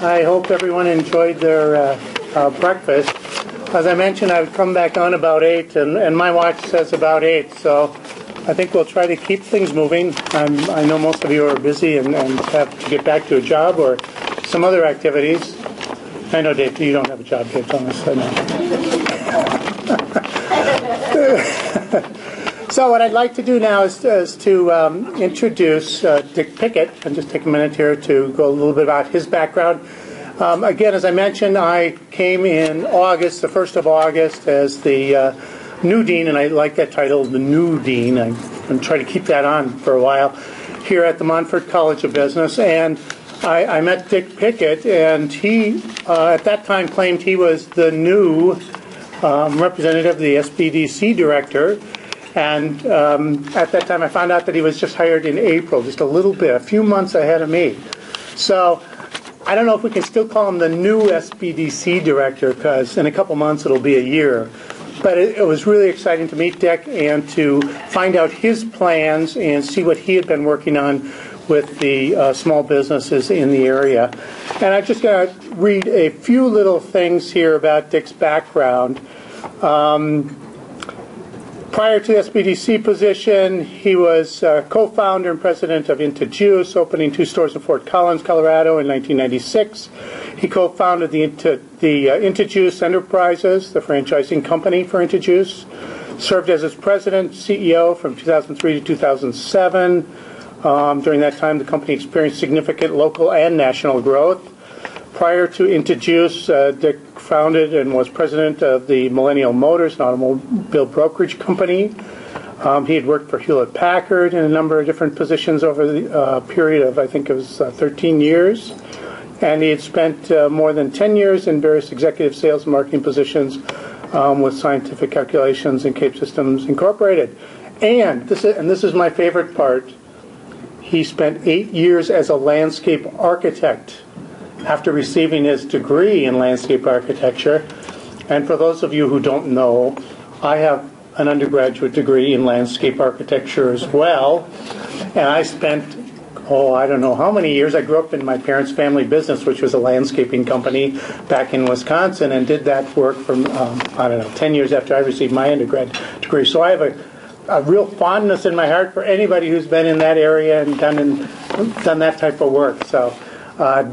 I hope everyone enjoyed their breakfast. As I mentioned, I would come back on about 8, and my watch says about 8, so I think we'll try to keep things moving. I know most of you are busy and have to get back to a job or some other activities. I know, Dave, you don't have a job, Dave Thomas. I know. So what I'd like to do now is to introduce Dick Pickett, and just take a minute here to go a little bit about his background. Again, as I mentioned, I came in August, the 1st of August, as the new dean, and I like that title, the new dean. I'm going to try to keep that on for a while here at the Monfort College of Business. And I met Dick Pickett, and he, at that time, claimed he was the new representative, the SBDC director. And at that time, I found out that he was just hired in April, just a few months ahead of me. So I don't know if we can still call him the new SBDC director, because in a couple months it'll be a year. But it was really exciting to meet Dick and to find out his plans and see what he had been working on with the small businesses in the area. And I'm just going to read a few little things here about Dick's background. Prior to the SBDC position, he was co-founder and president of Interjuice, opening 2 stores in Fort Collins, Colorado in 1996. He co-founded the Interjuice Enterprises, the franchising company for Interjuice. Served as its president, CEO from 2003 to 2007. During that time, the company experienced significant local and national growth. Prior to Interjuice, Dick founded and was president of the Millennial Motors, an automobile brokerage company. He had worked for Hewlett-Packard in a number of different positions over the period of, I think it was 13 years. And he had spent more than 10 years in various executive sales and marketing positions with Scientific Calculations and Cape Systems Incorporated. And this is my favorite part. He spent 8 years as a landscape architect after receiving his degree in landscape architecture. And for those of you who don't know, I have an undergraduate degree in landscape architecture as well. And I spent, I don't know how many years. I grew up in my parents' family business, which was a landscaping company back in Wisconsin, and did that work from, 10 years after I received my undergrad degree. So I have a real fondness in my heart for anybody who's been in that area and done that type of work. So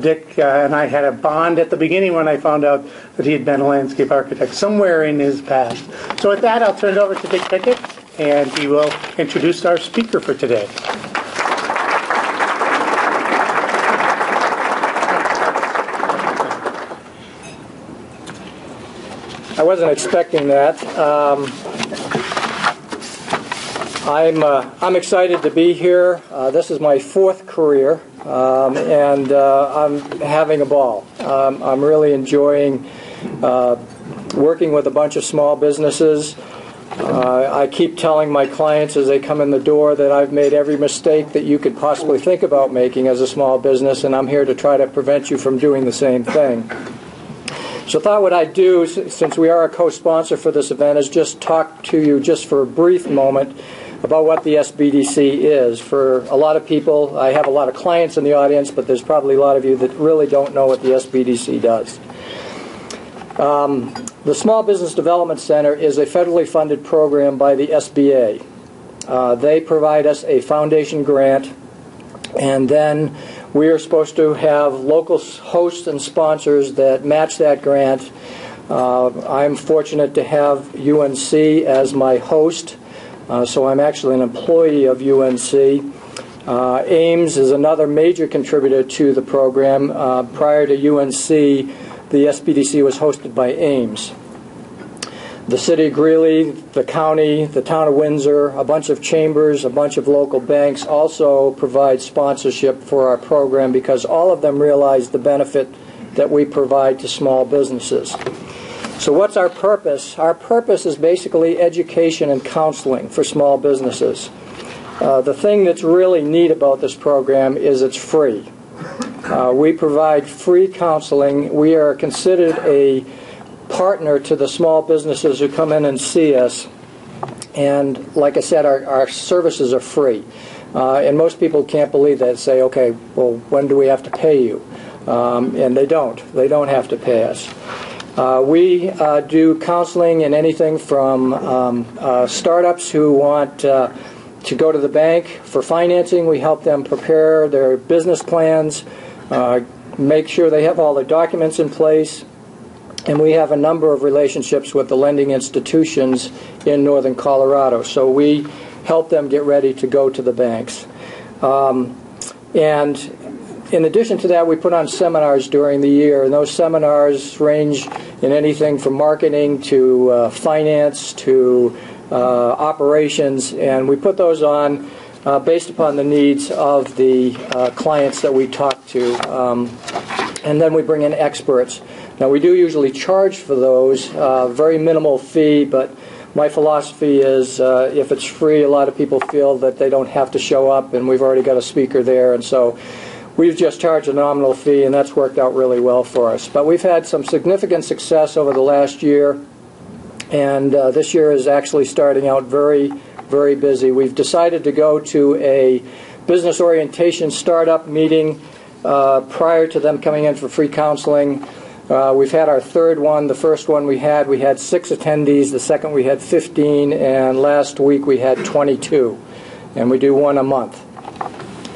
Dick and I had a bond at the beginning when I found out that he had been a landscape architect somewhere in his past. So with that, I'll turn it over to Dick Pickett, and he will introduce our speaker for today. I wasn't expecting that. I'm excited to be here. This is my 4th career, and I'm having a ball. I'm really enjoying working with a bunch of small businesses. I keep telling my clients as they come in the door that I've made every mistake that you could possibly think about making as a small business, and I'm here to try to prevent you from doing the same thing. So I thought what I'd do, since we are a co-sponsor for this event, is just talk to you just for a brief moment about what the SBDC is. For a lot of people, I have a lot of clients in the audience, but there's probably a lot of you that really don't know what the SBDC does. The Small Business Development Center is a federally funded program by the SBA. They provide us a foundation grant, and then we are supposed to have local hosts and sponsors that match that grant. I'm fortunate to have UNC as my host. So I'm actually an employee of UNC. Ames is another major contributor to the program. Prior to UNC, the SBDC was hosted by Ames. The City of Greeley, the county, the town of Windsor, a bunch of chambers, a bunch of local banks also provide sponsorship for our program because all of them realize the benefit that we provide to small businesses. So what's our purpose? Our purpose is basically education and counseling for small businesses. The thing that's really neat about this program is it's free. We provide free counseling. We are considered a partner to the small businesses who come in and see us. And like I said, our services are free. And most people can't believe that. Say, okay, well, when do we have to pay you? and they don't have to pay us. We do counseling in anything from startups who want to go to the bank for financing. We help them prepare their business plans, make sure they have all their documents in place, and we have a number of relationships with the lending institutions in northern Colorado. So we help them get ready to go to the banks. And in addition to that, we put on seminars during the year, and those seminars range in anything from marketing to finance to operations, and we put those on based upon the needs of the clients that we talk to, and then we bring in experts. Now, we do usually charge for those, very minimal fee, but my philosophy is if it's free, a lot of people feel that they don't have to show up, and we've already got a speaker there, and so we've just charged a nominal fee, and that's worked out really well for us. But we've had some significant success over the last year, and this year is actually starting out very, very busy. We've decided to go to a business orientation startup meeting prior to them coming in for free counseling. We've had our third one. The first one we had 6 attendees. The second we had 15, and last week we had 22. And we do one a month.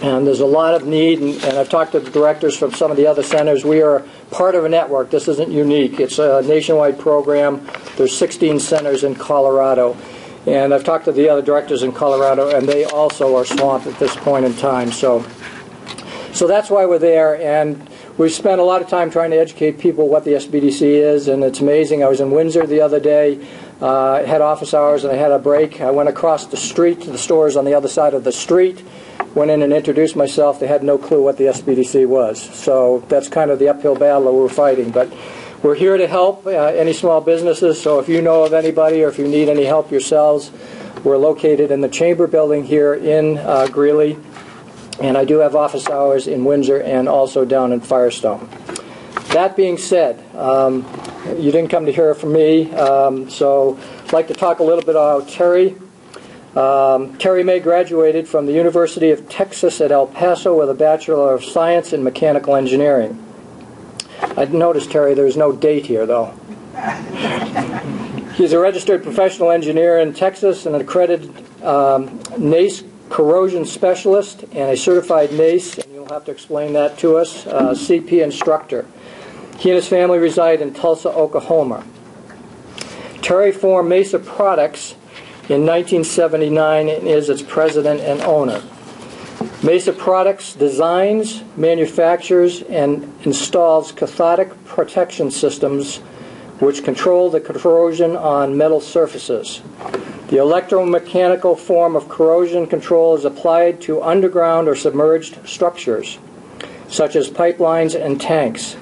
And there's a lot of need, and I've talked to the directors from some of the other centers. We are part of a network. This isn't unique. It's a nationwide program. There's 16 centers in Colorado. And I've talked to the other directors in Colorado, and they also are swamped at this point in time. So that's why we're there, and we've spent a lot of time trying to educate people what the SBDC is, and it's amazing. I was in Windsor the other day. I had office hours, and I had a break. I went across the street to the stores on the other side of the street, went in and introduced myself. They had no clue what the SBDC was. So that's kind of the uphill battle that we're fighting. But we're here to help any small businesses, so if you know of anybody or if you need any help yourselves, we're located in the Chamber Building here in Greeley. And I do have office hours in Windsor and also down in Firestone. That being said, you didn't come to hear from me, so I'd like to talk a little bit about Terry. Terry May graduated from the University of Texas at El Paso with a Bachelor of Science in Mechanical Engineering. I noticed, Terry, there's no date here, though. He's a registered professional engineer in Texas and an accredited NACE Corrosion Specialist and a certified NACE, and you'll have to explain that to us, CP Instructor. He and his family reside in Tulsa, Oklahoma. Terry formed MESA Products in 1979 and is its president and owner. MESA Products designs, manufactures, and installs cathodic protection systems which control the corrosion on metal surfaces. The electromechanical form of corrosion control is applied to underground or submerged structures, such as pipelines and tanks.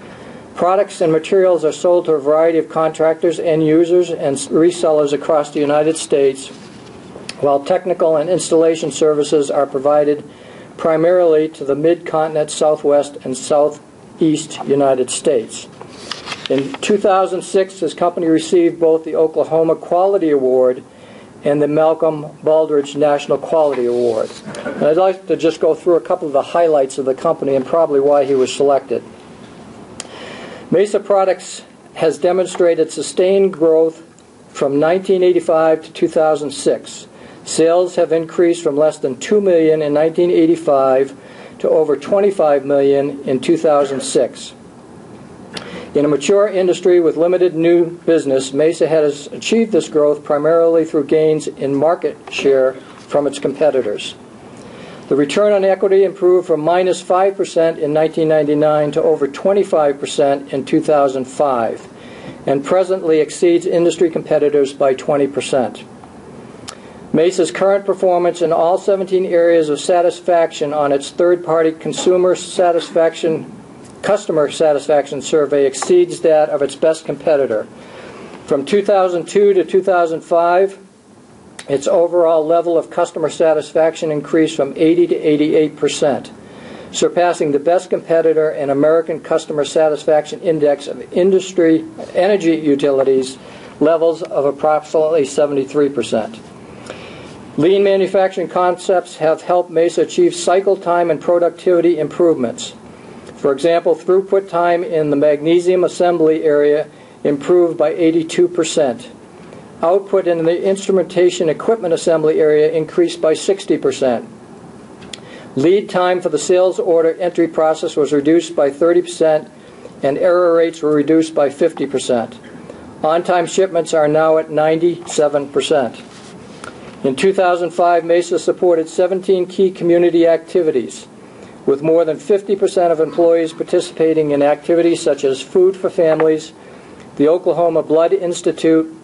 Products and materials are sold to a variety of contractors, end users, and resellers across the United States, while technical and installation services are provided primarily to the mid-continent, southwest, and southeast United States. In 2006, his company received both the Oklahoma Quality Award and the Malcolm Baldrige National Quality Award. And I'd like to just go through a couple of the highlights of the company and probably why he was selected. MESA Products has demonstrated sustained growth from 1985 to 2006. Sales have increased from less than $2 million in 1985 to over $25 million in 2006. In a mature industry with limited new business, MESA has achieved this growth primarily through gains in market share from its competitors. The return on equity improved from minus 5% in 1999 to over 25% in 2005, and presently exceeds industry competitors by 20%. MESA's current performance in all 17 areas of satisfaction on its third-party customer satisfaction survey exceeds that of its best competitor. From 2002 to 2005, its overall level of customer satisfaction increased from 80 to 88%, surpassing the best competitor and American Customer Satisfaction Index of industry energy utilities levels of approximately 73%. Lean manufacturing concepts have helped MESA achieve cycle time and productivity improvements. For example, throughput time in the magnesium assembly area improved by 82%. Output in the instrumentation equipment assembly area increased by 60%. Lead time for the sales order entry process was reduced by 30%, and error rates were reduced by 50%. On-time shipments are now at 97%. In 2005, MESA supported 17 key community activities, with more than 50% of employees participating in activities such as Food for Families, the Oklahoma Blood Institute,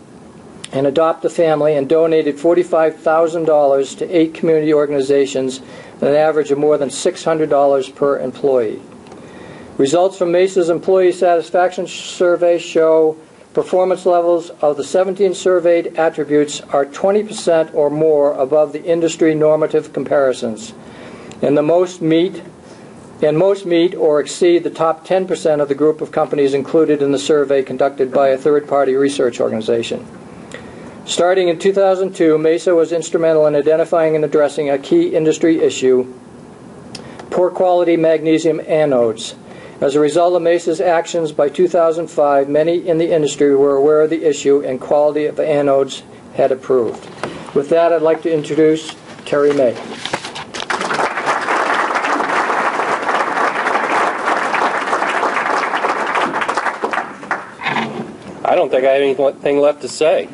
and Adopt a Family, and donated $45,000 to 8 community organizations at an average of more than $600 per employee. Results from MESA's employee satisfaction survey show performance levels of the 17 surveyed attributes are 20% or more above the industry normative comparisons, and most meet or exceed the top 10% of the group of companies included in the survey conducted by a third-party research organization. Starting in 2002, MESA was instrumental in identifying and addressing a key industry issue: poor quality magnesium anodes. As a result of MESA's actions, by 2005, many in the industry were aware of the issue and quality of anodes had improved. With that, I'd like to introduce Terry May. I don't think I have anything left to say.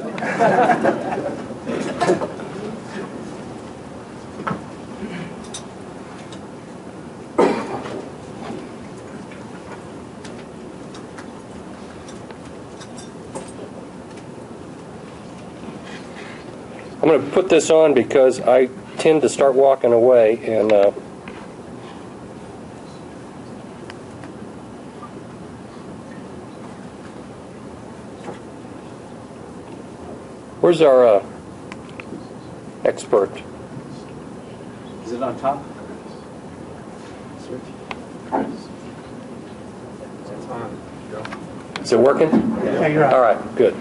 I'm going to put this on because I tend to start walking away, and where's our expert? Is it on top? Switch. It's on. Is it working? Yeah, you're on. All right, good.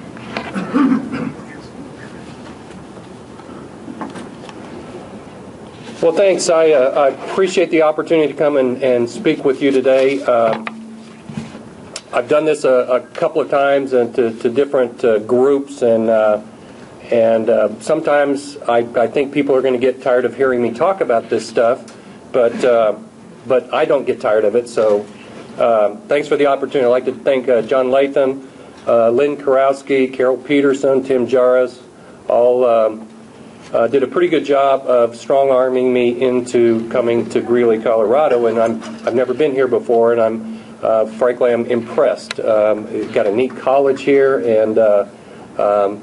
Well, thanks. I appreciate the opportunity to come and speak with you today. I've done this a couple of times and to different groups, and sometimes I think people are going to get tired of hearing me talk about this stuff, but I don't get tired of it. So thanks for the opportunity. I'd like to thank John Latham, Lynn Karowski, Carol Peterson, Tim Jaras, all did a pretty good job of strong-arming me into coming to Greeley, Colorado, and I've never been here before, and frankly, I'm impressed. Got a neat college here, and I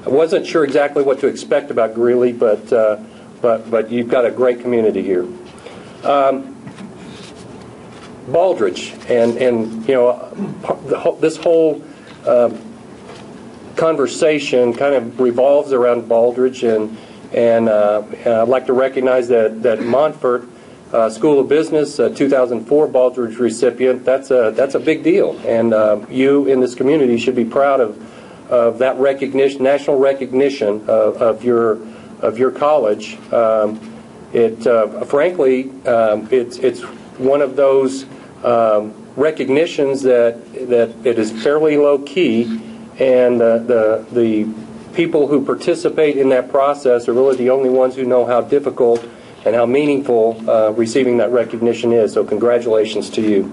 wasn't sure exactly what to expect about Greeley, but you've got a great community here. Baldrige, and you know, this whole conversation kind of revolves around Baldrige, and I'd like to recognize that Monfort School of Business 2004 Baldrige recipient. That's a big deal, and you in this community should be proud of that recognition, national recognition of your college. Frankly, it's one of those recognitions that it is fairly low key. And the people who participate in that process are really the only ones who know how difficult and how meaningful receiving that recognition is. So congratulations to you.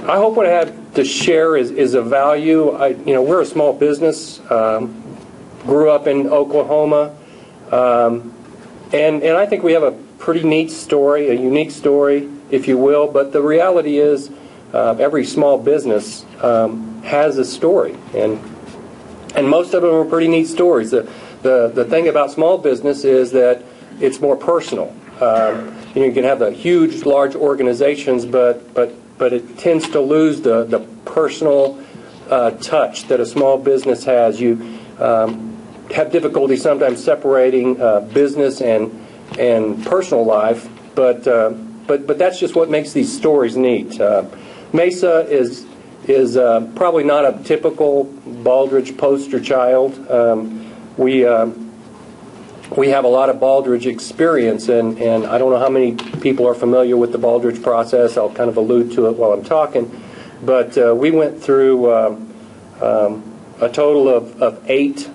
I hope what I have to share is a value. We're a small business. Grew up in Oklahoma, and I think we have a pretty neat story, a unique story, if you will. But the reality is, every small business has a story, and most of them are pretty neat stories. The thing about small business is that it's more personal. You can have the huge, large organizations, but it tends to lose the personal touch that a small business has. You have difficulty sometimes separating business and personal life, but that's just what makes these stories neat. MESA is probably not a typical Baldrige poster child. We we have a lot of Baldrige experience, and I don't know how many people are familiar with the Baldrige process. I'll kind of allude to it while I'm talking. But we went through a total of 8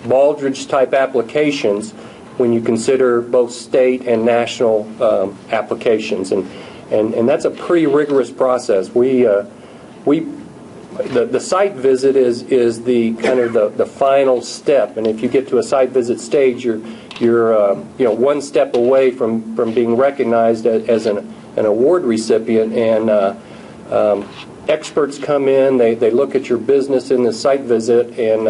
Baldrige-type applications when you consider both state and national applications. And that's a pretty rigorous process. The site visit is the kind of the final step, and if you get to a site visit stage, you're one step away from being recognized as an award recipient. And experts come in, they look at your business in the site visit, and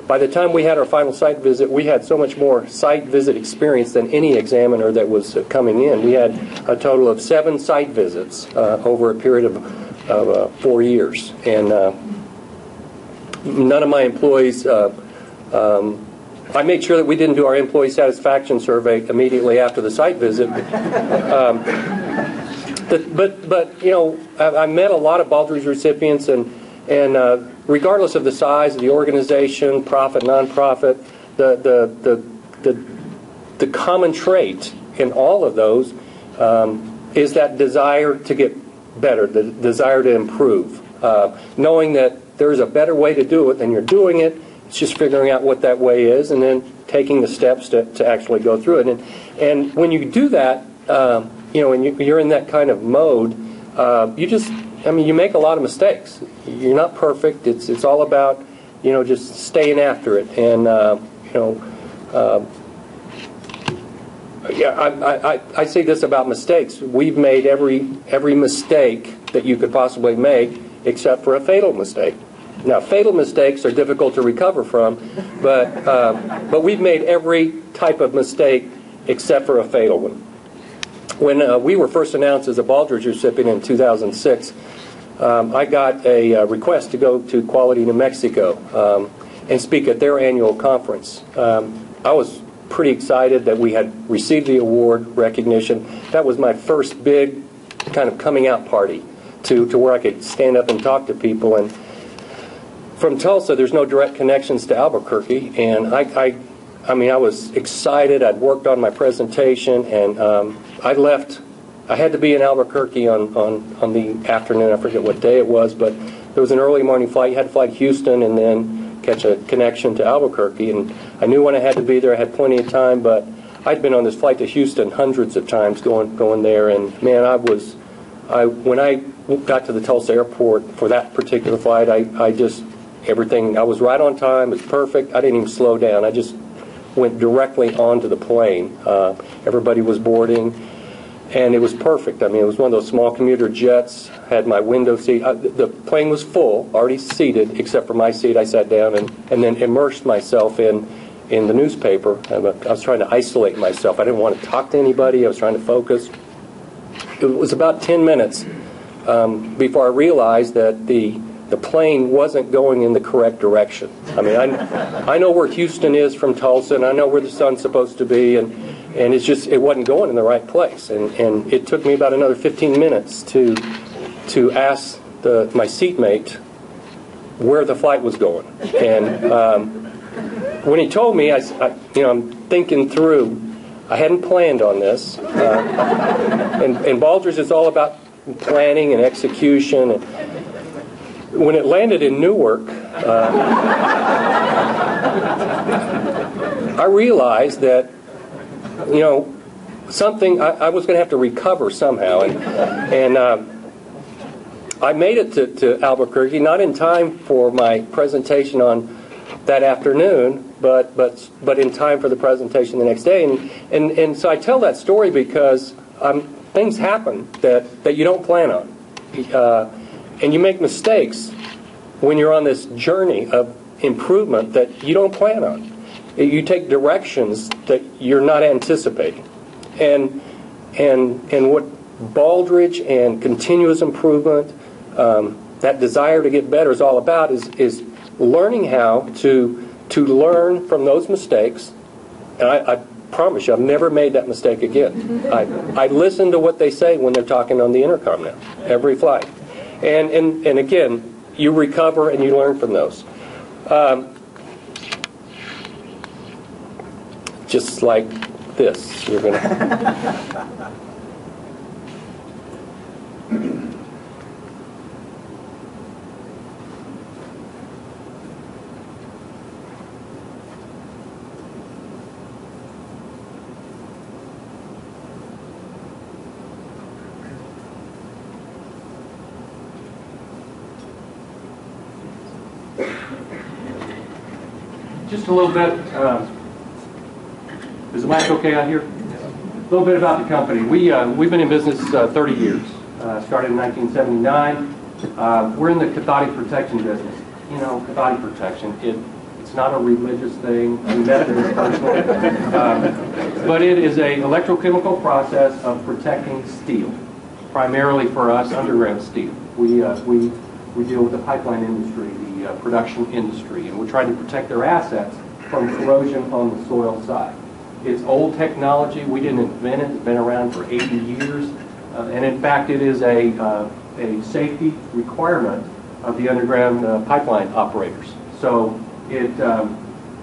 by the time we had our final site visit, we had so much more site visit experience than any examiner that was coming in. We had a total of 7 site visits over a period of 4 years, and none of my employees, I made sure that we didn't do our employee satisfaction survey immediately after the site visit. But I met a lot of Baldrige recipients, and regardless of the size of the organization, profit, nonprofit, the common trait in all of those is that desire to get better, the desire to improve, knowing that there's a better way to do it than you're doing it. It's just figuring out what that way is, and then taking the steps to actually go through it. And when you do that, and you're in that kind of mode, you make a lot of mistakes. You're not perfect. It's all about just staying after it. And I say this about mistakes. We've made every mistake that you could possibly make, except for a fatal mistake. Now, fatal mistakes are difficult to recover from, but we've made every type of mistake except for a fatal one. When we were first announced as a Baldrige recipient in 2006, I got a request to go to Quality, New Mexico, and speak at their annual conference. I was pretty excited that we had received the award recognition. That was my first big kind of coming out party to where I could stand up and talk to people. And from Tulsa, there's no direct connections to Albuquerque, and I was excited. I'd worked on my presentation, and I left. I had to be in Albuquerque on the afternoon. I forget what day it was, but there was an early morning flight. You had to fly to Houston and then catch a connection to Albuquerque. And I knew when I had to be there. I had plenty of time, but I'd been on this flight to Houston hundreds of times going there. And man, when I got to the Tulsa airport for that particular flight, everything. I was right on time. It was perfect. I didn't even slow down. I just went directly onto the plane. Everybody was boarding, and it was perfect. I mean, it was one of those small commuter jets. Had my window seat. The plane was full, already seated, except for my seat. I sat down and then immersed myself in the newspaper. I was trying to isolate myself. I didn't want to talk to anybody. I was trying to focus. It was about 10 minutes before I realized that the plane wasn't going in the correct direction. I mean, I know where Houston is from Tulsa, and I know where the sun's supposed to be, and it wasn't going in the right place. And it took me about another 15 minutes to ask my seatmate where the flight was going. And when he told me, I'm thinking through. I hadn't planned on this, and Baldrige is all about planning and execution. And when it landed in Newark, I realized that something I was going to have to recover somehow, and I made it to Albuquerque, not in time for my presentation on that afternoon, but in time for the presentation the next day. And so I tell that story because things happen that you don't plan on. And you make mistakes when you're on this journey of improvement that you don't plan on. You take directions that you're not anticipating. And what Baldrige and continuous improvement, that desire to get better is all about is learning how to learn from those mistakes. And I promise you, I've never made that mistake again. I listen to what they say when they're talking on the intercom now, every flight. And again, you recover and you learn from those. just like this. You're going to... Just a little bit, is the mic okay out here? A little bit about the company. We've been in business 30 years. Started in 1979. We're in the cathodic protection business. You know, cathodic protection, it's not a religious thing. I mean, that is personal. But it is an electrochemical process of protecting steel, primarily for us, underground steel. We deal with the pipeline industry, the production industry, and we're trying to protect their assets from corrosion on the soil side. It's old technology. We didn't invent it. It's been around for 80 years. And in fact, it is a safety requirement of the underground pipeline operators. So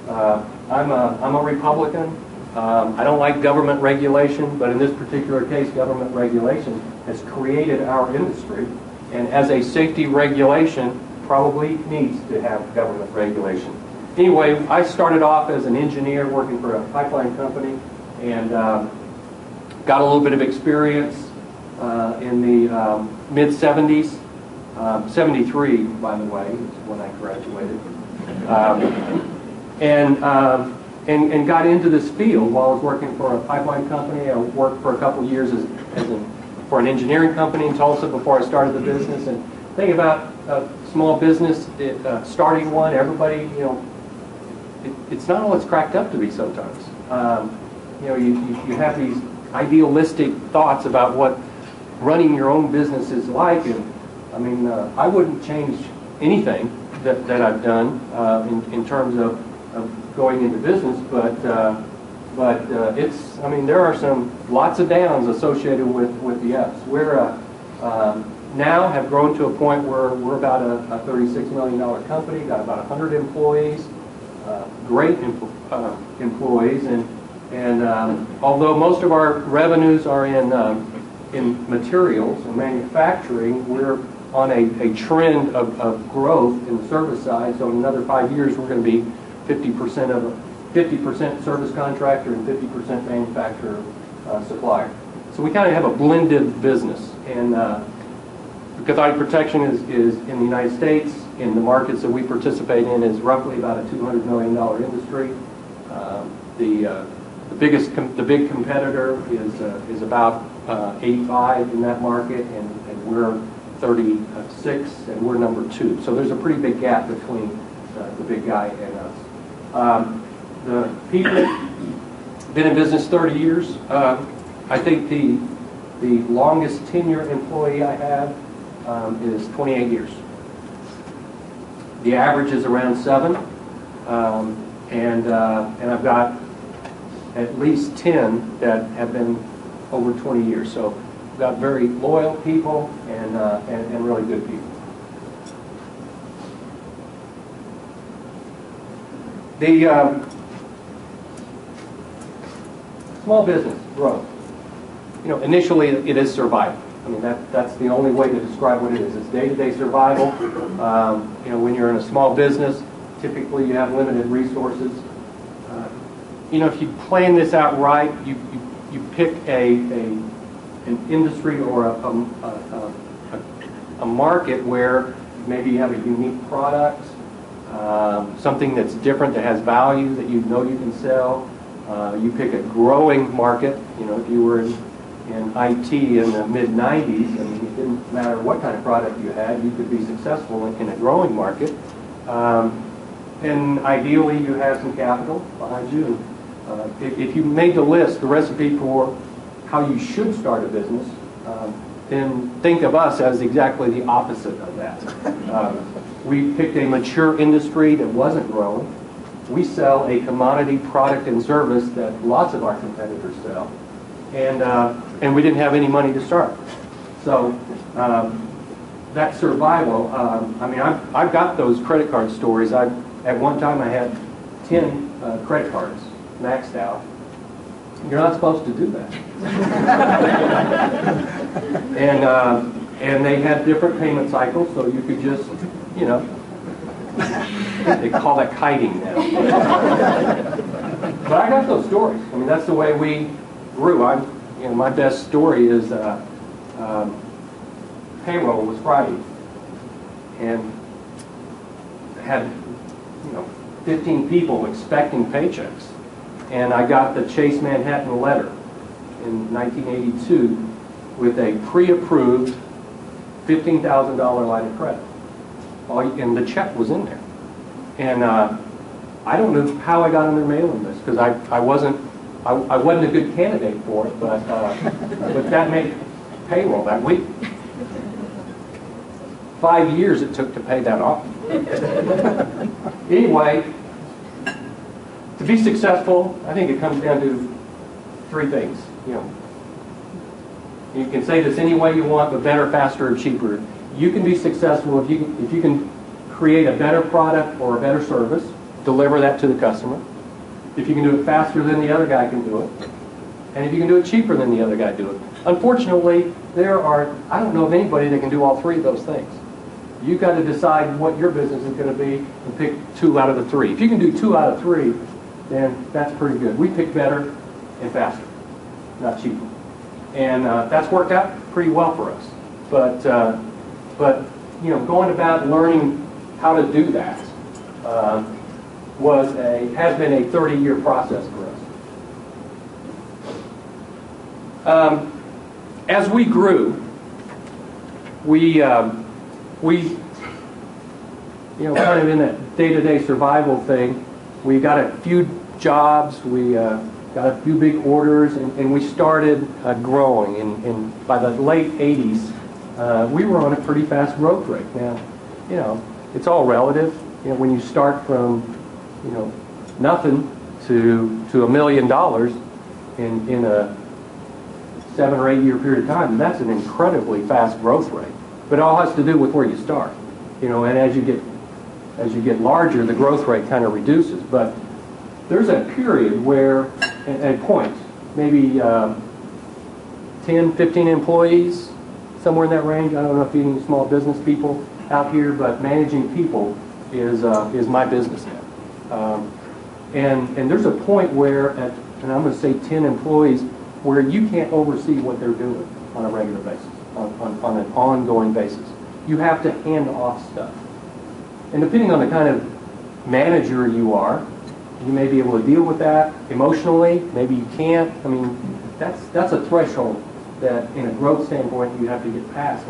I'm a Republican. I don't like government regulation, but in this particular case, government regulation has created our industry. And as a safety regulation, probably needs to have government regulation. Anyway, I started off as an engineer working for a pipeline company and got a little bit of experience in the mid-70s. 73, by the way, is when I graduated. And got into this field while I was working for a pipeline company. I worked for a couple of years for an engineering company in Tulsa before I started the business. And think about small business, starting one, everybody, you know, it's not all it's cracked up to be sometimes. You know, you have these idealistic thoughts about what running your own business is like, and I mean, I wouldn't change anything that I've done in terms of going into business, but it's, I mean, there are lots of downs associated with the ups. We're now have grown to a point where we're about a $36 million company, got about 100 employees, great employees, and although most of our revenues are in materials and manufacturing, we're on a trend of growth in the service side. So in another 5 years, we're going to be 50% service contractor and 50% manufacturer supplier. So we kind of have a blended business. And cathodic protection is in the United States. In the markets that we participate in is roughly about a $200 million industry. The big competitor is about 85 in that market, and we're 36, and we're number 2. So there's a pretty big gap between the big guy and us. The people been in business 30 years. I think the longest tenure employee I have is 28 years. The average is around 7, and I've got at least 10 that have been over 20 years. So we've got very loyal people and really good people. The small business growth. You know, initially it is survival. I mean, that's the only way to describe what it is. It's day-to-day survival. You know, when you're in a small business, typically you have limited resources. You know, if you plan this out right, you pick an industry or a market where maybe you have a unique product, something that's different, that has value, that you know you can sell. You pick a growing market. You know, if you were in IT in the mid-90s, I mean, it didn't matter what kind of product you had, you could be successful in a growing market. And ideally, you have some capital behind you. If you made the list, the recipe for how you should start a business, then think of us as exactly the opposite of that. We picked a mature industry that wasn't growing. We sell a commodity product and service that lots of our competitors sell. And we didn't have any money to start. So that survival, I mean, I've got those credit card stories. At one time I had 10 credit cards maxed out, You're not supposed to do that. And they had different payment cycles, so you could just, you know, they call that kiting now. But I got those stories. I mean, that's the way we grew. You know, my best story is payroll was Friday, and had, you know, 15 people expecting paychecks, and I got the Chase Manhattan letter in 1982 with a pre-approved $15,000 line of credit, and the check was in there. And I don't know how I got on their mailing list, because I wasn't a good candidate for it, but that made payroll that week. 5 years it took to pay that off. Anyway, to be successful, I think it comes down to three things. You know, you can say this any way you want, but better, faster, or cheaper. You can be successful if you can create a better product or a better service, deliver that to the customer. If you can do it faster than the other guy can do it, and if you can do it cheaper than the other guy do it. Unfortunately, I don't know of anybody that can do all three of those things. You've got to decide what your business is going to be and pick 2 out of the 3. If you can do 2 out of 3, then that's pretty good. We pick better and faster, not cheaper. And that's worked out pretty well for us. But you know, going about learning how to do that has been a 30-year process for us. As we grew, we you know, kind of in that day-to-day survival thing, we got a few jobs, we got a few big orders, and we started growing. And by the late 80s, we were on a pretty fast growth rate. Now, you know, it's all relative. You know, when you start from, you know, nothing to $1 million in a 7 or 8 year period of time, that's an incredibly fast growth rate. But it all has to do with where you start. You know, and as you get larger, the growth rate kind of reduces. But there's a period where, at a point, maybe 10, 15 employees, somewhere in that range. I don't know if you any small business people out here, but managing people is my business now. And there's a point where, and I'm going to say 10 employees, where you can't oversee what they're doing on a regular basis, on an ongoing basis. You have to hand off stuff. And depending on the kind of manager you are, you may be able to deal with that emotionally, maybe you can't. I mean, that's a threshold that in a growth standpoint you have to get past.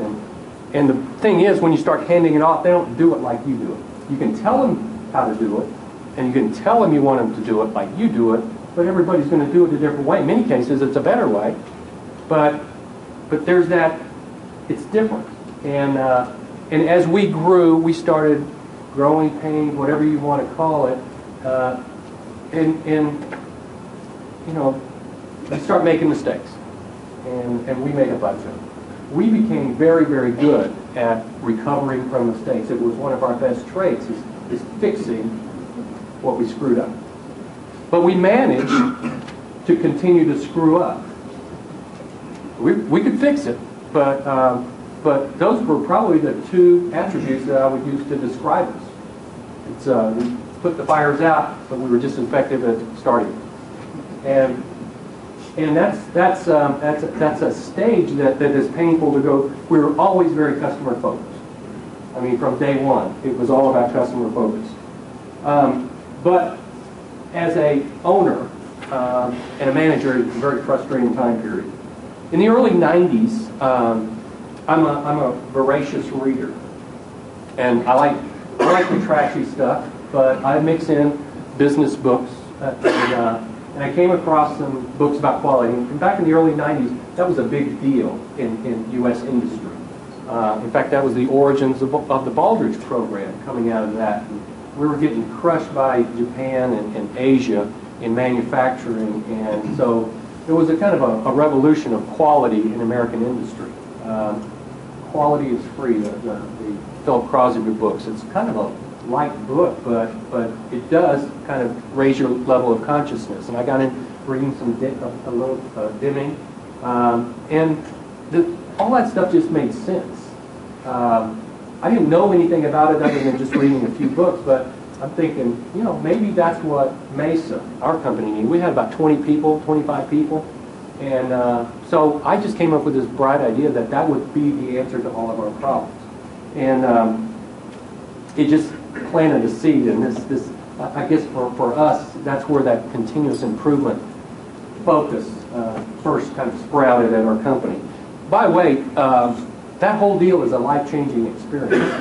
And the thing is, when you start handing it off, they don't do it like you do it. You can tell them how to do it, and you can tell them you want them to do it like you do it, but everybody's going to do it a different way. In many cases, it's a better way, but there's that, it's different. And as we grew, we started growing pains, whatever you want to call it, and you know, we start making mistakes, and we made a bunch of them. We became very, very good at recovering from mistakes. It was one of our best traits, is fixing what we screwed up. But we managed to continue to screw up. We could fix it, but those were probably the 2 attributes that I would use to describe us. It's we put the fires out, but we were just as effective at starting. And that's a stage that is painful to go. We were always very customer focused. I mean, from day one, it was all about customer focus. But as a owner and a manager, it was a very frustrating time period. In the early 90s, I'm a voracious reader, and I like the trashy stuff, but I mix in business books, and I came across some books about quality. And back in the early 90s, that was a big deal in U.S. industry. In fact, that was the origins of the Baldrige program coming out of that. And we were getting crushed by Japan and Asia in manufacturing, and so there was a kind of a revolution of quality in American industry. Quality is Free, the Philip Crosby books. It's kind of a light book, but it does kind of raise your level of consciousness. And I got bringing a little dimming, and all that stuff just made sense. I didn't know anything about it other than just reading a few books, but I'm thinking, you know, maybe that's what MESA, our company, needed. We had about 20 people, 25 people, and so I just came up with this bright idea that that would be the answer to all of our problems. And it just planted a seed, and this I guess for us, that's where that continuous improvement focus first kind of sprouted at our company. By the way, that whole deal is a life-changing experience.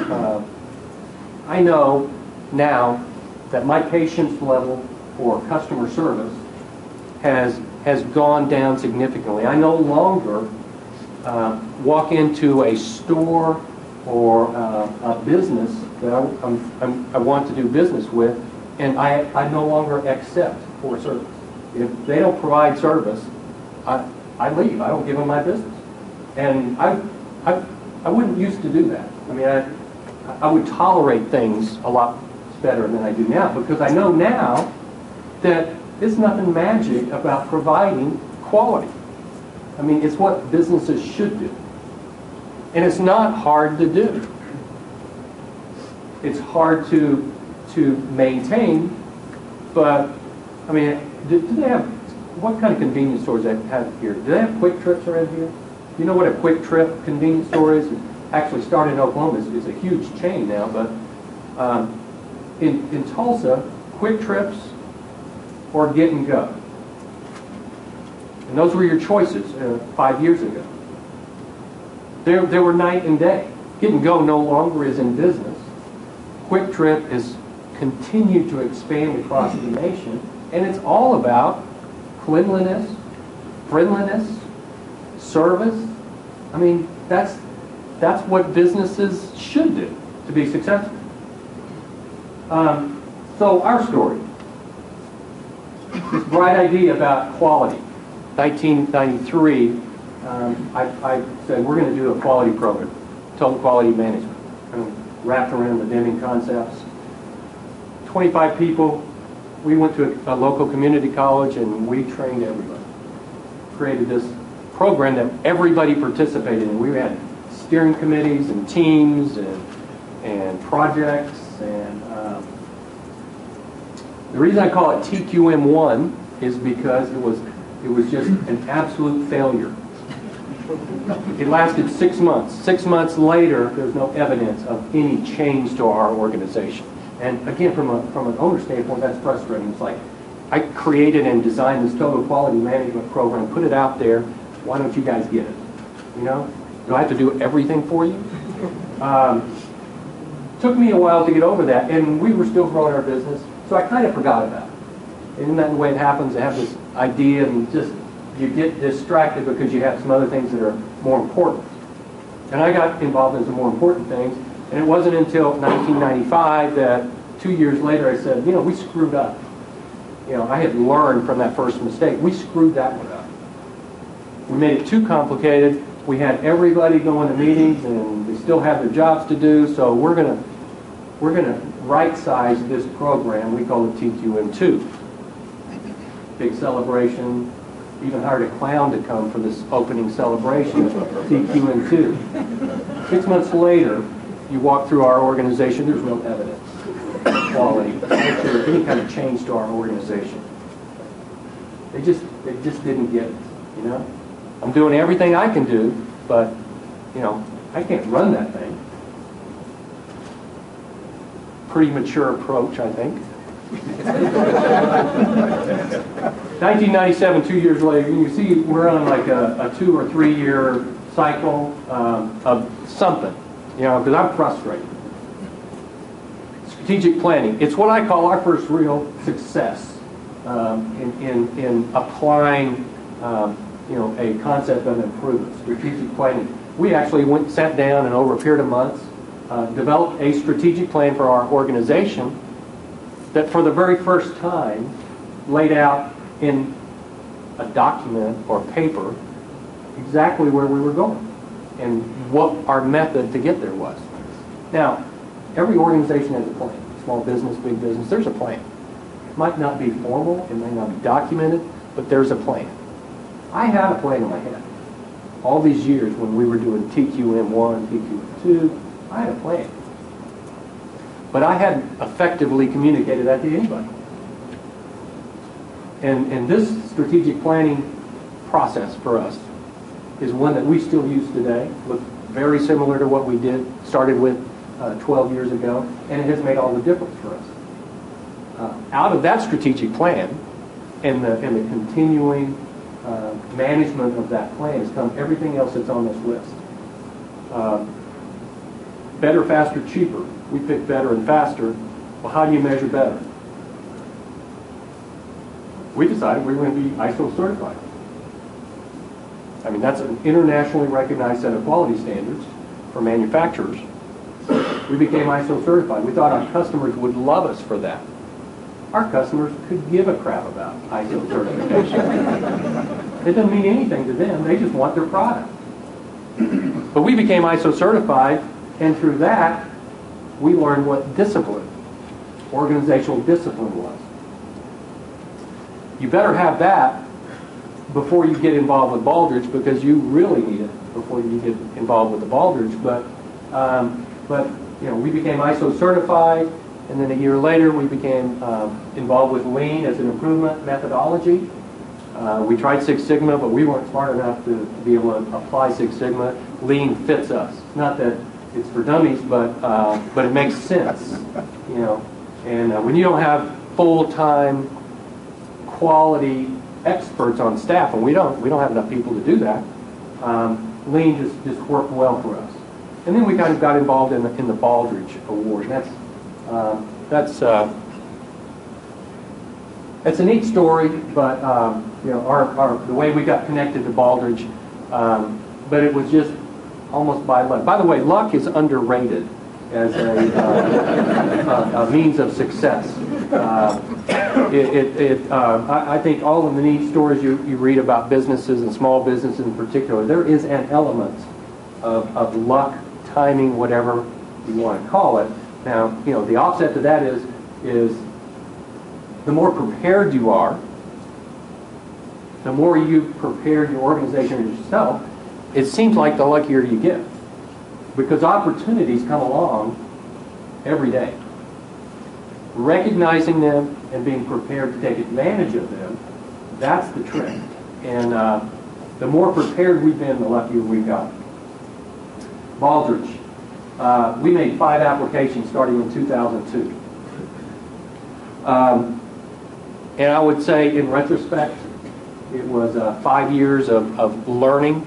I know now that my patience level for customer service has gone down significantly. I no longer walk into a store or a business that I want to do business with, and I no longer accept poor service. If they don't provide service, I leave. I don't give them my business. And I wouldn't used to do that. I mean, I would tolerate things a lot better than I do now, because I know now that there's nothing magic about providing quality. I mean, it's what businesses should do. And it's not hard to do. It's hard to maintain, but, I mean, do they have, what kind of convenience stores do they have here? Do they have Quick Trips around here? Do you know what a Quick Trip convenience store is? It actually started in Oklahoma. It's a huge chain now, but in Tulsa, Quick Trips or Get and Go. And those were your choices 5 years ago. They were night and day. Get and Go no longer is in business. Quick Trip has continued to expand across the nation, and it's all about cleanliness, friendliness, service. I mean, that's what businesses should do to be successful. So our story, this bright idea about quality. 1993, I said we're going to do a quality program, total quality management, wrapped around the dimming concepts. 25 people. We went to a local community college and we trained everybody. Created this program that everybody participated in. We had steering committees and teams and projects, and the reason I call it TQM1 is because it was just an absolute failure. It lasted 6 months. 6 months later, there's no evidence of any change to our organization. And again, from an owner standpoint, that's frustrating. It's like, I created and designed this total quality management program, put it out there. Why don't you guys get it? You know? Do I have to do everything for you? Took me a while to get over that, and we were still growing our business, so I kind of forgot about it. Isn't that the way it happens? I have this idea, and just you get distracted because you have some other things that are more important. And I got involved in some more important things, and it wasn't until 1995 that 2 years later I said, you know, we screwed up. You know, I had learned from that first mistake. We screwed that one up. We made it too complicated. We had everybody going to meetings, and they still have their jobs to do. So we're gonna right-size this program. We call it TQM2. Big celebration. Even hired a clown to come for this opening celebration. TQM2. 6 months later, you walk through our organization. There's no evidence of quality, any kind of change to our organization. They just didn't get it. You know. I'm doing everything I can do, but, you know, I can't run that thing. Pretty mature approach, I think. 1997, 2 years later, you see we're on like a 2 or 3 year cycle of something, you know, because I'm frustrated. Strategic planning. It's what I call our first real success in applying you know, a concept of improvement, strategic planning. We actually sat down and over a period of months developed a strategic plan for our organization that for the very first time laid out in a document or paper exactly where we were going and what our method to get there was. Now, every organization has a plan. Small business, big business, there's a plan. It might not be formal, it may not be documented, but there's a plan. I had a plan in my head. All these years when we were doing TQM1, TQM2, I had a plan. But I hadn't effectively communicated that to anybody. And this strategic planning process for us is one that we still use today. Looks very similar to what we started with 12 years ago, and it has made all the difference for us. Out of that strategic plan and the continuing management of that plan has come everything else that's on this list. Better, faster, cheaper. We pick better and faster. Well, how do you measure better? We decided we were going to be ISO certified. I mean, that's an internationally recognized set of quality standards for manufacturers. We became ISO certified. We thought our customers would love us for that. Our customers could give a crap about ISO certification. It doesn't mean anything to them. They just want their product. But we became ISO certified, and through that, we learned what discipline, organizational discipline was. You better have that before you get involved with Baldrige, because you really need it before you get involved with the Baldrige. But you know, we became ISO certified, and then a year later we became involved with Lean as an improvement methodology. We tried Six Sigma, but we weren't smart enough to be able to apply Six Sigma. Lean fits us. Not that it's for dummies, but it makes sense, you know. And when you don't have full-time quality experts on staff, and we don't have enough people to do that, Lean just worked well for us. And then we kind of got involved in the Baldrige Award. And that's a neat story, but you know, the way we got connected to Baldrige, but it was just almost by luck. By the way, luck is underrated as a means of success. I think all of the neat stories you read about businesses and small businesses in particular, there is an element of luck, timing, whatever you want to call it. Now, you know, the offset to that is the more prepared you are, the more you prepare your organization and yourself, it seems like the luckier you get. Because opportunities come along every day. Recognizing them and being prepared to take advantage of them, that's the trick. And the more prepared we've been, the luckier we got. Baldrige. We made 5 applications starting in 2002. And I would say, in retrospect, it was 5 years of learning,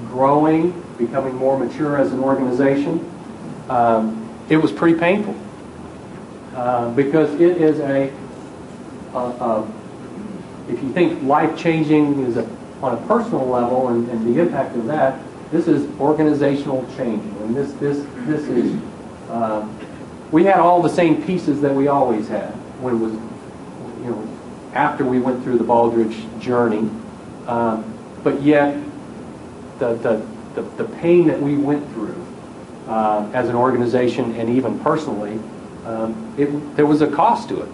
growing, becoming more mature as an organization. It was pretty painful because it is if you think life-changing is on a personal level and the impact of that, this is organizational changing. And this is, we had all the same pieces that we always had when it was, you know, after we went through the Baldrige journey, but yet the pain that we went through as an organization and even personally, there was a cost to it.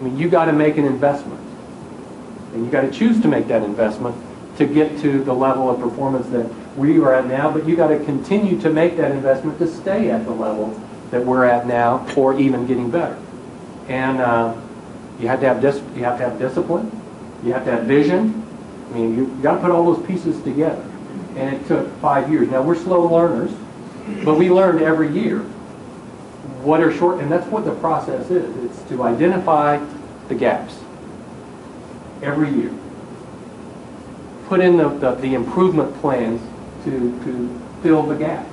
I mean, you got to make an investment, and you got to choose to make that investment to get to the level of performance that we are at now. But you got to continue to make that investment to stay at the level that we're at now, or even getting better. And you have to have discipline. You have to have vision. I mean, you got to put all those pieces together. And it took 5 years. Now, we're slow learners, but we learned every year what are short, and that's what the process is. It's to identify the gaps every year. Put in the improvement plans to fill the gaps.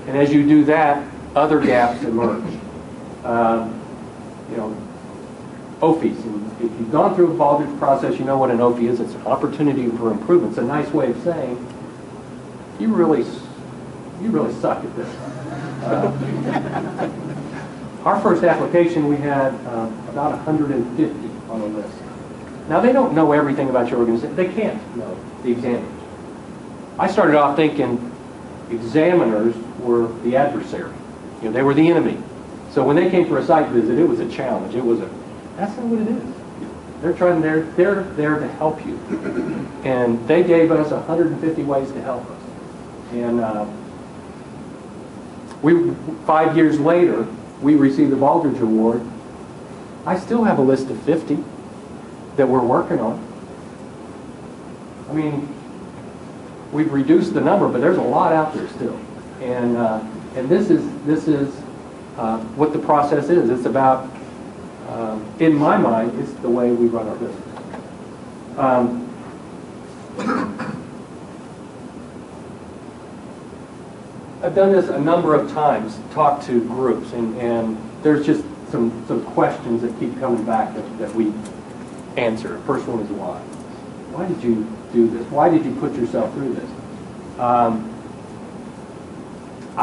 And as you do that, other gaps emerge. You know, OFIs. And if you've gone through a Baldrige process, you know what an OFI is. It's an opportunity for improvement. It's a nice way of saying, you really suck at this. Our first application, we had about 150 on the list. Now, they don't know everything about your organization. They can't know, the examiners. I started off thinking examiners were the adversary. You know, they were the enemy. So when they came for a site visit, it was a challenge. That's not what it is. They're there to help you. And they gave us 150 ways to help us. And 5 years later, we received the Baldrige Award. I still have a list of 50 that we're working on. I mean, we've reduced the number, but there's a lot out there still. And this is what the process is. It's about, in my mind, it's the way we run our business. I've done this a number of times, talked to groups, and there's just some questions that keep coming back that we answer. The first one is why. Why did you do this? Why did you put yourself through this? I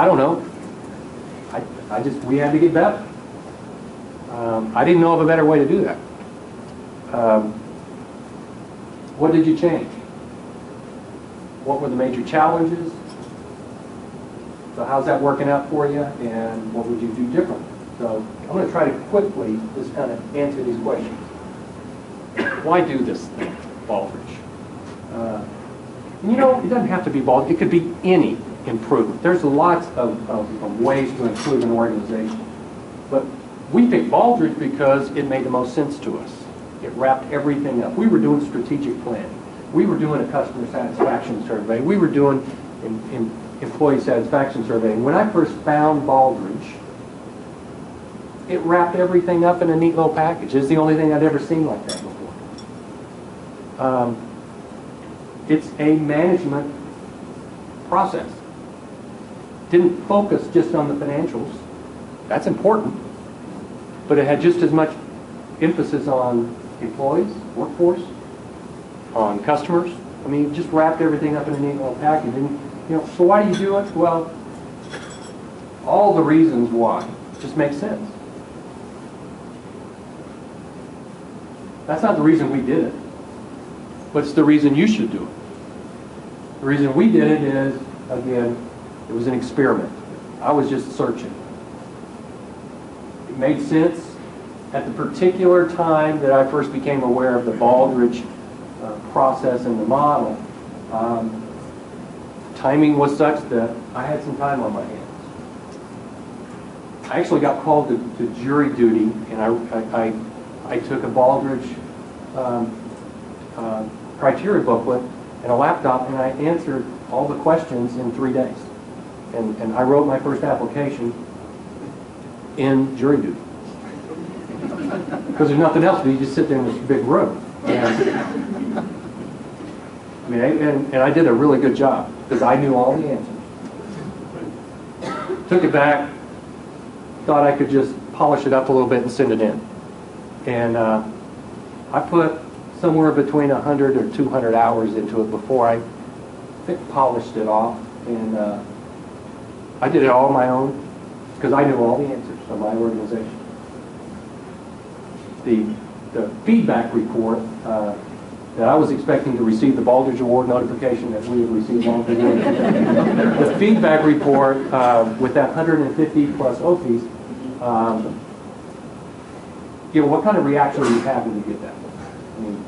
don't know. We had to get better. I didn't know of a better way to do that. What did you change? What were the major challenges? So how's that working out for you? And what would you do differently? So I'm going to try to quickly just kind of answer these questions. Why do this thing, Baldrige? You know, it doesn't have to be Baldrige. It could be any improvement. There's lots of ways to improve an organization. But we picked Baldrige because it made the most sense to us. It wrapped everything up. We were doing strategic planning. We were doing a customer satisfaction survey. We were doing employee satisfaction survey. And when I first found Baldrige, it wrapped everything up in a neat little package. It's the only thing I'd ever seen like that before. It's a management process. Didn't focus just on the financials. That's important. But it had just as much emphasis on employees, workforce, on customers. I mean, it just wrapped everything up in a neat little package. And, you know, so why do you do it? Well, all the reasons why just make sense. That's not the reason we did it, but it's the reason you should do it. The reason we did it is, again, it was an experiment. I was just searching. It made sense at the particular time that I first became aware of the Baldrige process and the model. Timing was such that I had some time on my hands. I actually got called to jury duty, and I took a Baldrige criteria booklet and a laptop, and I answered all the questions in 3 days. And I wrote my first application in jury duty. Because there's nothing else, but you just sit there in this big room. And I did a really good job, because I knew all the answers. Took it back, thought I could just polish it up a little bit and send it in. And I put somewhere between 100 or 200 hours into it before I polished it off. And I did it all on my own, because I knew all the answers of my organization. The feedback report that I was expecting to receive the Baldrige Award notification that we had received long ago. The feedback report with that 150 plus OPs, you know, what kind of reaction were you having to get that? I mean,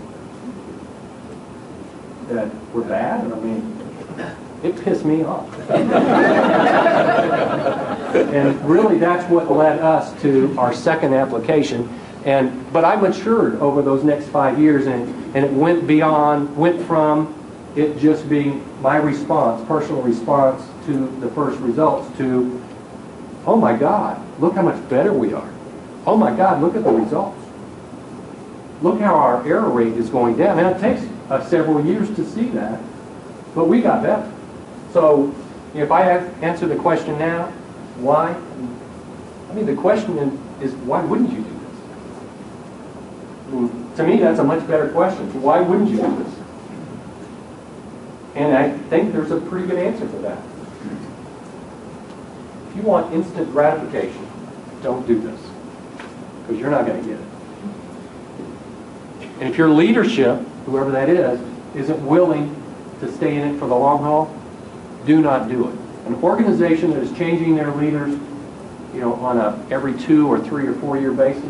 that we're bad? I mean, it pissed me off. And really that's what led us to our second application. But I matured over those next 5 years, and it went from it just being my response, personal response to the first results, to, oh my God, look how much better we are. Oh my God, look at the results. Look how our error rate is going down. Now it takes several years to see that, but we got better. So if I answer the question now, why? I mean, the question is why wouldn't you do this? I mean, to me, that's a much better question. Why wouldn't you do this? And I think there's a pretty good answer for that. If you want instant gratification, don't do this, because you're not going to get it. And if your leadership, whoever that is, isn't willing to stay in it for the long haul, do not do it. An organization that is changing their leaders, you know, on a every 2 or 3 or 4 year basis,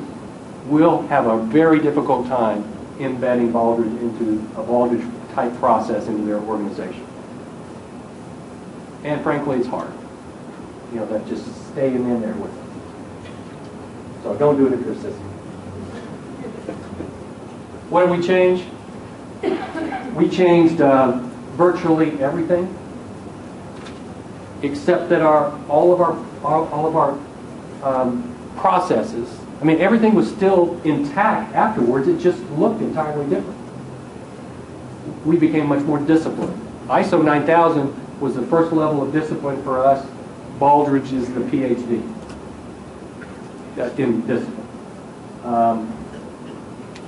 will have a very difficult time embedding Baldrige into a Baldrige type process into their organization. And frankly, it's hard. You know, that just staying in there with them. So don't do it if you're a sissy. What did we change? We changed virtually everything, except that all of our processes. I mean, everything was still intact afterwards. It just looked entirely different. We became much more disciplined. ISO 9000 was the first level of discipline for us. Baldrige is the PhD in discipline.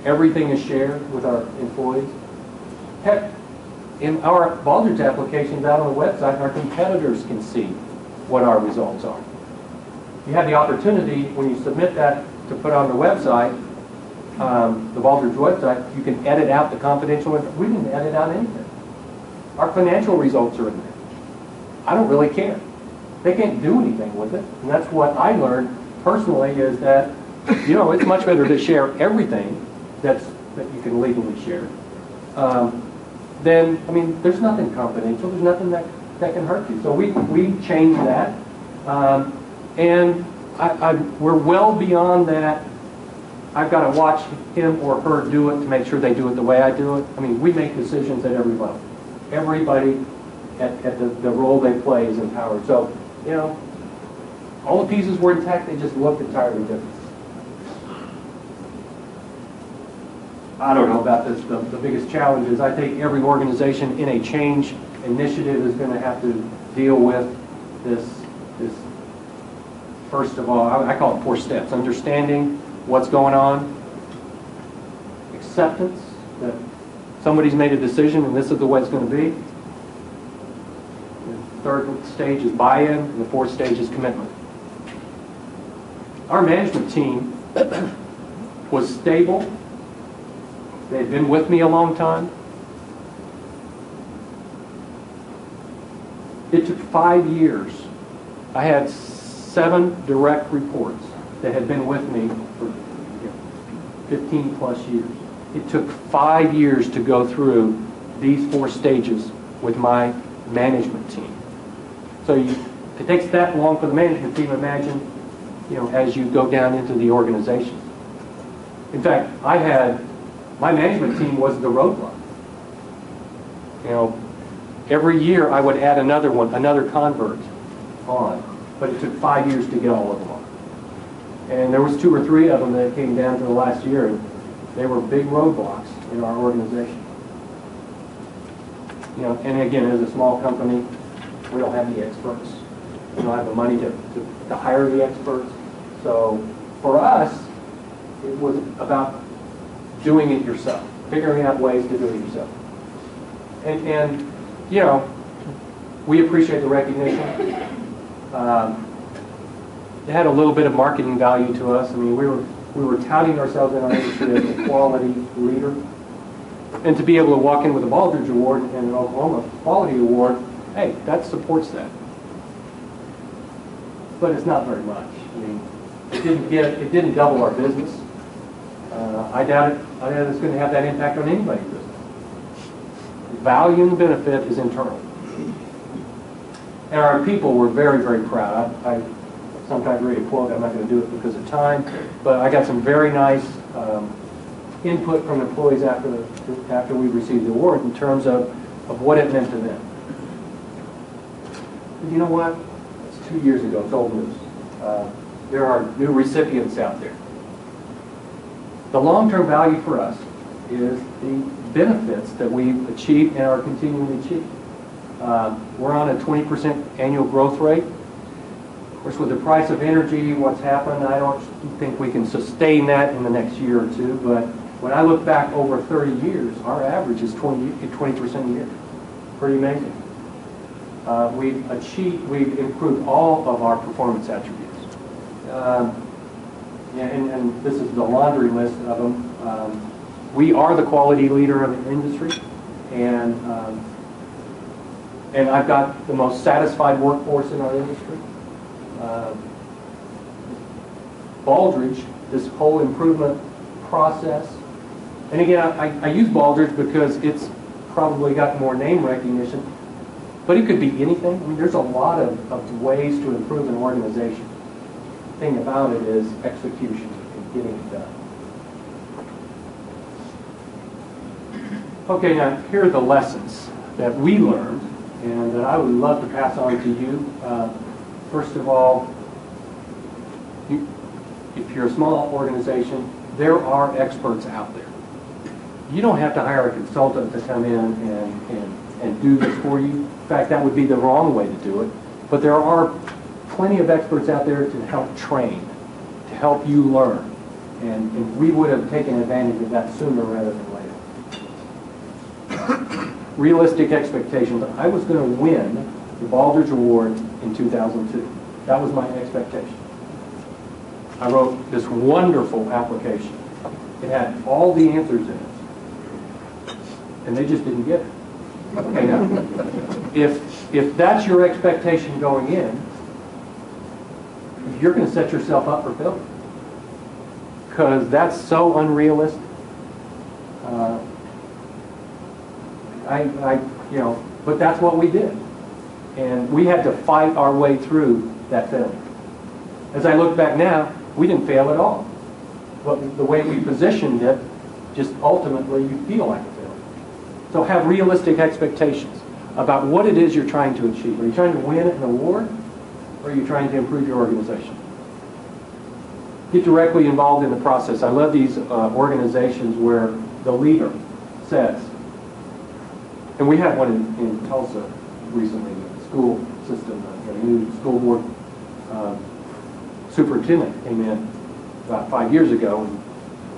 Everything is shared with our employees. Heck, in our Baldrige applications out on the website, our competitors can see what our results are. You have the opportunity, when you submit that to put on the website, the Baldrige website, you can edit out the confidential information. We didn't edit out anything. Our financial results are in there. I don't really care. They can't do anything with it. And that's what I learned personally, is that, you know, it's much better to share everything that you can legally share. Then, I mean, there's nothing confidential. There's nothing that can hurt you. So we changed that. And we're well beyond that. I've got to watch him or her do it to make sure they do it the way I do it. I mean, we make decisions at every level. Everybody at the role they play is empowered. So, you know, all the pieces were intact. They just looked entirely different. I don't know about this. The biggest challenge is I think every organization in a change initiative is going to have to deal with this first of all, I call it 4 steps. Understanding what's going on, acceptance that somebody's made a decision and this is the way it's going to be. The third stage is buy-in, and the fourth stage is commitment. Our management team was stable. They'd been with me a long time. It took 5 years. I had 7 direct reports that had been with me for 15 plus years. It took 5 years to go through these 4 stages with my management team. So if it takes that long for the management team, imagine, you know, as you go down into the organization. In fact, my management team was the roadblock. You know, every year I would add another convert on, but it took 5 years to get all of them on. And there was 2 or 3 of them that came down to the last year, and they were big roadblocks in our organization. You know, and again, as a small company, we don't have the experts. We don't have the money to hire the experts. So for us, it was about doing it yourself, figuring out ways to do it yourself. And you know, we appreciate the recognition. It had a little bit of marketing value to us. I mean, we were touting ourselves in our industry as a quality leader. And to be able to walk in with a Baldrige Award and an Oklahoma Quality Award, hey, that supports that. But it's not very much. I mean, it didn't double our business. I doubt it's going to have that impact on anybody's business. Value and benefit is internal. And our people were very, very proud. I sometimes read a quote. I'm not going to do it because of time, but I got some very nice input from employees after we received the award in terms of what it meant to them. But you know what? It's 2 years ago. It's old news. There are new recipients out there. The long-term value for us is the benefits that we've achieved and are continuing to achieve. We're on a 20% annual growth rate. Of course, with the price of energy, what's happened, I don't think we can sustain that in the next year or 2. But when I look back over 30 years, our average is 20% a year. Pretty amazing. We've improved all of our performance attributes. And this is the laundry list of them. We are the quality leader of the industry, and I've got the most satisfied workforce in our industry. Baldrige, this whole improvement process And again, I use Baldrige because it's probably got more name recognition, but it could be anything. I mean, there's a lot of ways to improve an organization. The thing about it is execution and getting it done. Okay, now here are the lessons that we learned and that I would love to pass on to you. First of all, if you're a small organization, there are experts out there. You don't have to hire a consultant to come in and do this for you. In fact, that would be the wrong way to do it. But there are plenty of experts out there to help train, to help you learn. And we would have taken advantage of that sooner rather than later. Realistic expectations. I was going to win the Baldrige Award in 2002. That was my expectation. I wrote this wonderful application. It had all the answers in it. And they just didn't get it. Okay, now, if that's your expectation going in, you're going to set yourself up for failure. Because that's so unrealistic. But that's what we did. And we had to fight our way through that failure. As I look back now, we didn't fail at all. But the way we positioned it, just ultimately you feel like a failure. So have realistic expectations about what it is you're trying to achieve. Are you trying to win an award, or are you trying to improve your organization? Get directly involved in the process. I love these organizations where the leader says, and we had one in Tulsa recently, the school system, a new school board superintendent came in about 5 years ago,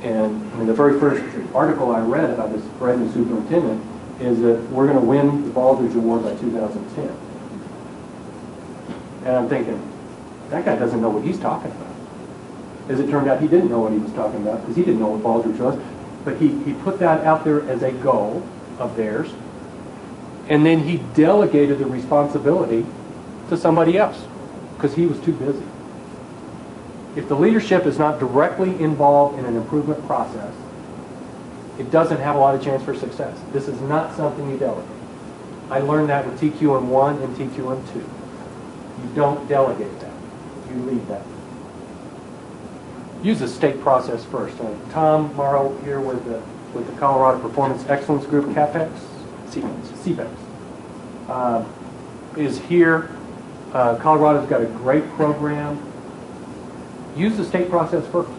and I mean, the very first article I read about this brand new superintendent is that we're going to win the Baldrige Award by 2010. And I'm thinking, that guy doesn't know what he's talking about. As it turned out, he didn't know what he was talking about because he didn't know what Baldrige was. But he put that out there as a goal of theirs, and then he delegated the responsibility to somebody else because he was too busy. If the leadership is not directly involved in an improvement process, it doesn't have a lot of chance for success. This is not something you delegate. I learned that with TQM1 and TQM2. You don't delegate that. You lead that. Use the state process first. Tom Morrow here with the Colorado Performance Excellence Group, CAPEX, CPEX, is here. Colorado's got a great program. Use the state process first.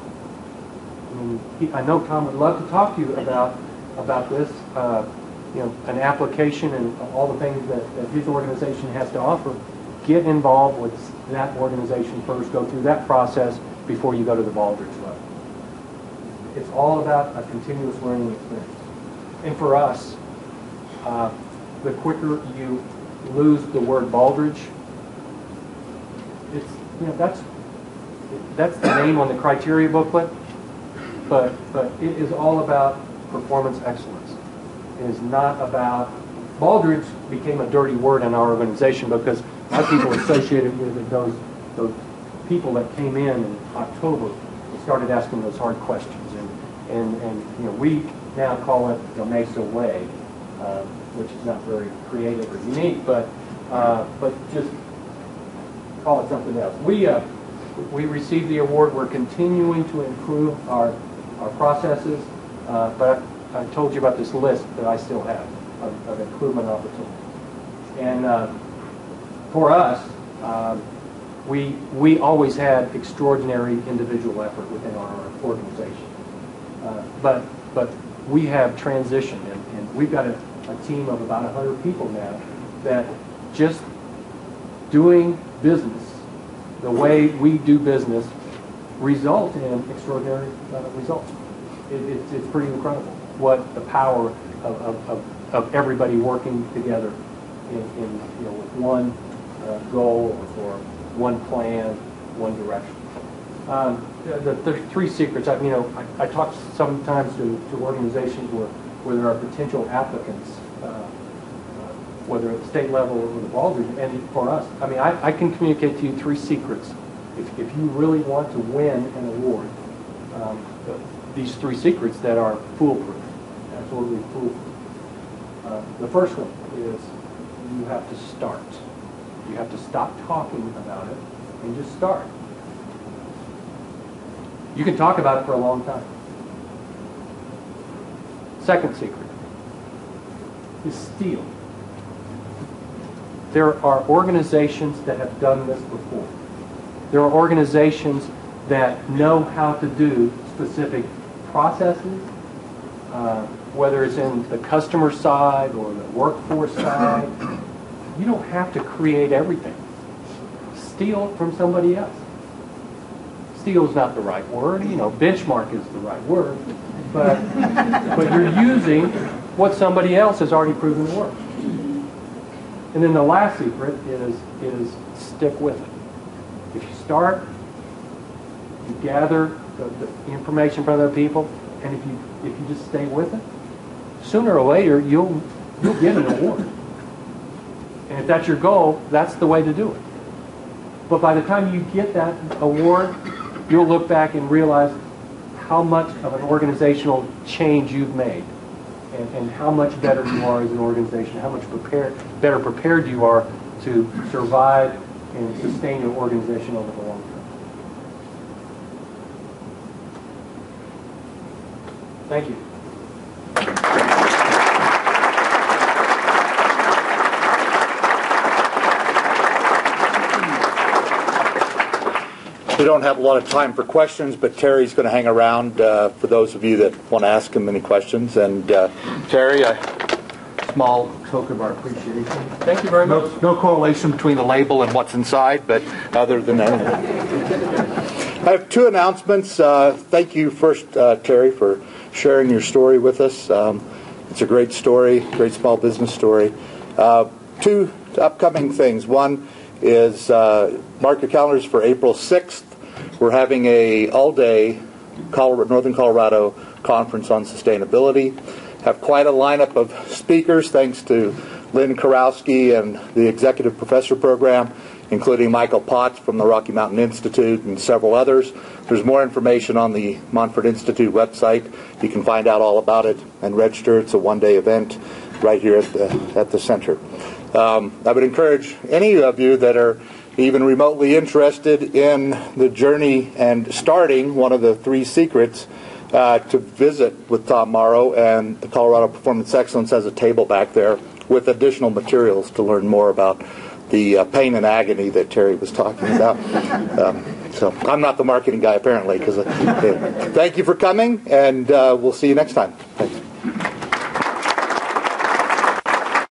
I know Tom would love to talk to you about this, an application and all the things that his organization has to offer. Get involved with that organization first. Go through that process before you go to the Baldrige level. It's all about a continuous learning experience. And for us, the quicker you lose the word Baldrige, that's the name on the criteria booklet, but it is all about performance excellence. It is not about, Baldrige became a dirty word in our organization because a lot of people associated with it, those people that came in October and started asking those hard questions. And we now call it the MESA way, which is not very creative or unique, but just call it something else. We received the award. We're continuing to improve our processes, but I told you about this list that I still have of improvement opportunities. And for us, we always had extraordinary individual effort within our organization, but we have transitioned, and we've got a team of about 100 people now that just doing business the way we do business result in extraordinary results. It's pretty incredible what the power of everybody working together with one goal or one plan, one direction. The three secrets. I talk sometimes to organizations where there are potential applicants, whether at the state level or the Baldrige, and for us, I can communicate to you three secrets. If you really want to win an award, these three secrets that are foolproof. absolutely foolproof. The first one is you have to start. You have to stop talking about it and just start. You can talk about it for a long time. Second secret is steal. There are organizations that have done this before. There are organizations that know how to do specific processes, whether it's in the customer side or the workforce side. You don't have to create everything. Steal from somebody else. Steal is not the right word. Benchmark is the right word. But you're using what somebody else has already proven to work. And then the last secret is stick with it. If you start, you gather the information from other people, and if you just stay with it, sooner or later you'll get an award. And if that's your goal, that's the way to do it. But by the time you get that award, you'll look back and realize how much of an organizational change you've made, and how much better you are as an organization, how much better prepared you are to survive and sustain your organization over the long term. Thank you. We don't have a lot of time for questions, but Terry's going to hang around for those of you that want to ask him any questions. And Terry, a small token of our appreciation. Thank you very much. No correlation between the label and what's inside, but other than that. I have two announcements. Thank you first, Terry, for sharing your story with us. It's a great story, great small business story. Two upcoming things. One is mark your calendars for April 6th. We're having a all-day Northern Colorado conference on sustainability. Have quite a lineup of speakers thanks to Lynn Karowski and the Executive Professor Program, including Michael Potts from the Rocky Mountain Institute and several others. There's more information on the Monfort Institute website. You can find out all about it and register. It's a one-day event right here at the center. I would encourage any of you that are even remotely interested in the journey and starting one of the three secrets to visit with Tom Morrow, and the Colorado Performance Excellence has a table back there with additional materials to learn more about the pain and agony that Terry was talking about. So I'm not the marketing guy apparently. Thank you for coming, and we'll see you next time. Thanks.